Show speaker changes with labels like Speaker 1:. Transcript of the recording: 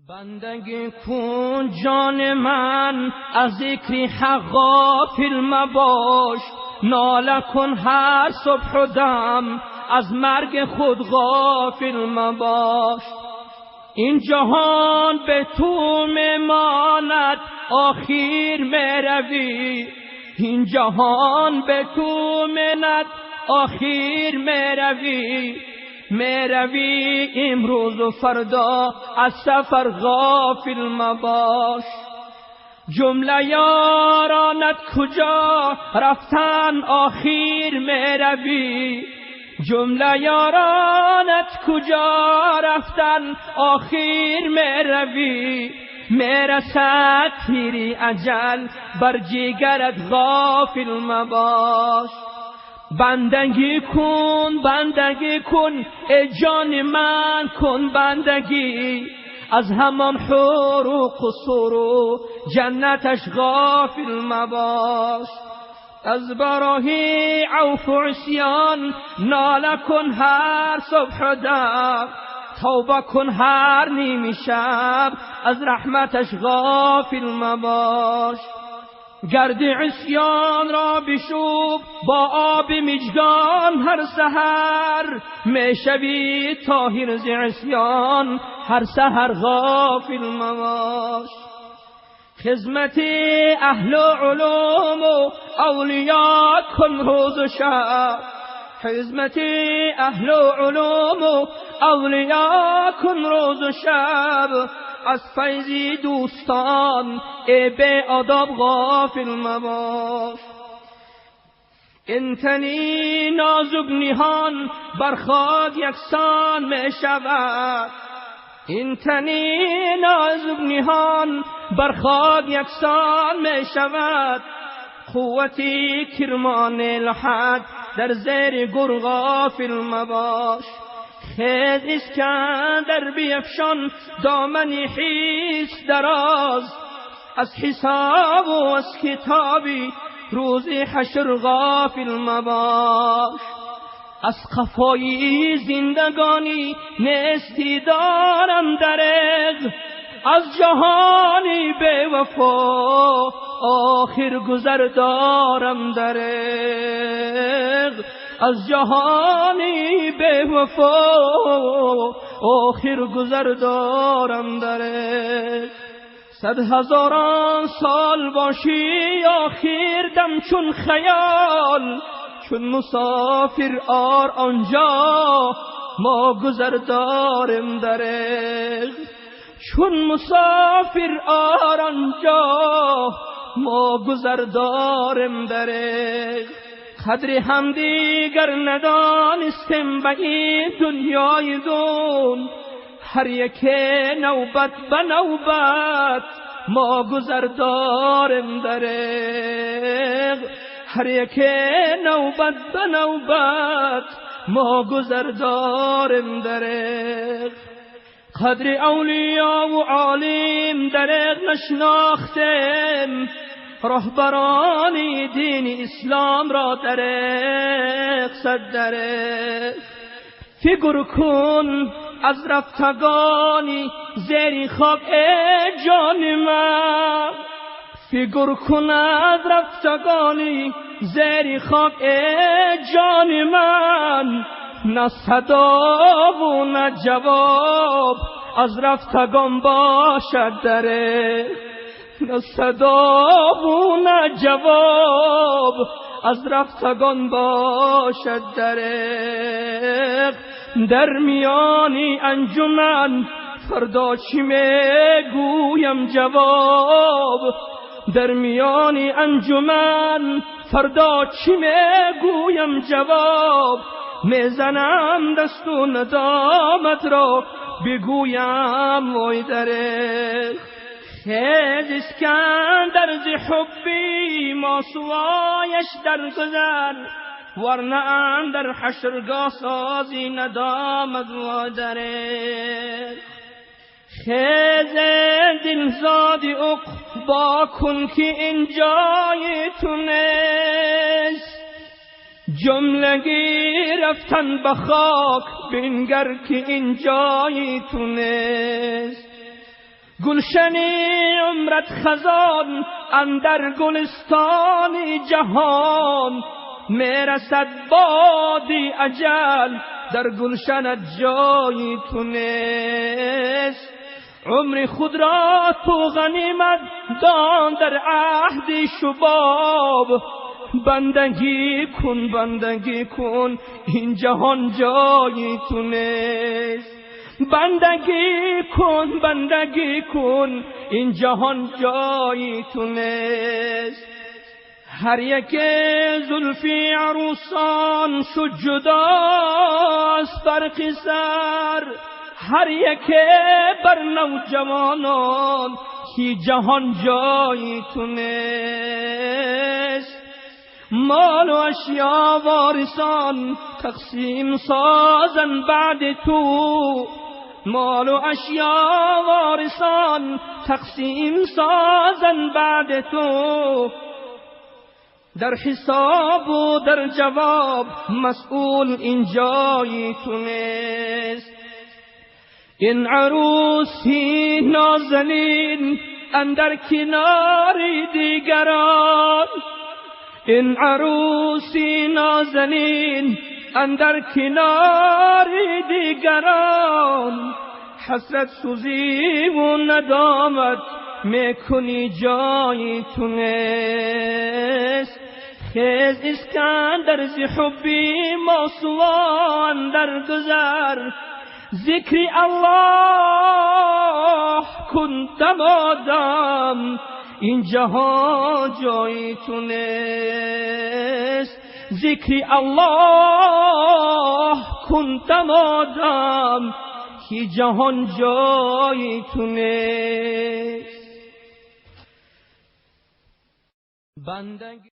Speaker 1: بندگی کن جان من، از ذکر حق غافل مباش. ناله کن هر صبح و دم، از مرگ خود غافل مباش. این جهان به تو میماند، آخر میروی. این جهان به تو میماند، آخر میروی. میروی امروز و فردا، از سفر غافل مباش. جمله یارانت کجا رفتن، آخر میروی. جمله یارانت کجا رفتن، آخر میروی. میرسد تیری اجل، بر جگرت غافل مباش. بندگی کن ای جان من، کن بندگی. از همان حور و قصور و جنتش غافل مباش. از براه عوف و عصیان ناله کن هر صبح و دم. توبه کن هر نیمی شب، از رحمتش غافل مباش. گرد عصیان را بشوب با آب مژگان، هر سحر میشوی طاهر ز عصیان، هر سحر غافل مباش. خدمت اهل علوم و اولیاء کن روز و شب. خدمت اهل علوم و اولیاء کن روز و شب. از فیض دوستان ای بی آداب غافل مباش. این تنی نازک نهان بر خاک یکسان می شود. این تنی نازک نهان بر خاک یکسان می شود. قوتی کرمان لحد در زیر گر غافل مباش. خیز اسکندر بیفشان دامنی حیث دراز. از حساب و از کتابی روز حشر غافل مباش. از قفای زندگانی نیستی دارم دریغ. از جهانی بی وفا آخر گذر دارم دریغ. از جهانی بی وفا آخر گذر دارم دریغ. 100,000 سال باشی آخر دم چون خیال. چون مسافر آر آنجا ما گذر دارم دریغ. چون مسافر آر آنجا ما گذر دارم دریغ. قدر هم دیگر ندانستم به این دنیای دون. هر یک نوبت به نوبت ما گذر دارم دریغ. هر یک نوبت به نوبت ما گذر دارم دریغ. قدر اولیاء و عالم دریغ نشناختم. رهبران دین اسلام را دریغ صد دریغ. فکر کن از رفتگانی زیر خاک ای جان من. فکر کن از رفتگانی زیر خاک ای جان من. نه صدا و نه جواب از رفتگان باشد دریغ. نه صدا و نه جواب از رفتگان باشد دریغ. در میانی انجمن فردا چی میگویم جواب. در میانی انجمن فردا چی میگویم جواب. میزنم دست و ندامت را بگویم وای دریغ. خیز اسکندر ز حبی ماسوایش در گذر. ورنه اندر حشرگاه سازی ندامت وای دریغ. خیز دلزادی عقبا کن که این جای تو نیست. جملگی رفتن به خاک بنگر که این جای تو نیست. گلشنی عمرت خزان اندر گلستان جهان، میرسد بادی اجل در گلشنت جایی تو نیست. عمر خود را تو غنیمت دان در عهد شباب، بندگی کن این جهان جایی تو نیست. بندگی کن این جهان جایی تو نیست. هر یک زلفی عروسان شد جدا از فرق سر، هر یک بر نوجوانان کی جهان جایی تو نیست. مال و اشیا وارثان تقسیم سازن بعد تو، مال و اشیا وارثان تقسیم سازن بعد تو. در حساب و در جواب مسئول این جایی تو نیست. این عروسی نازنین اندر کنار دیگران، این عروسی نازنین اندر کنار دیگران، حسرت سوزی و ندامت میکنی جایی تو نیست. خیز اسکندر زی حبی موسوان در گذر، ذکر الله کن دمادم این جهان جایی تو نیست. ذکر الله کن دمادم که جهان جایی تو نیست.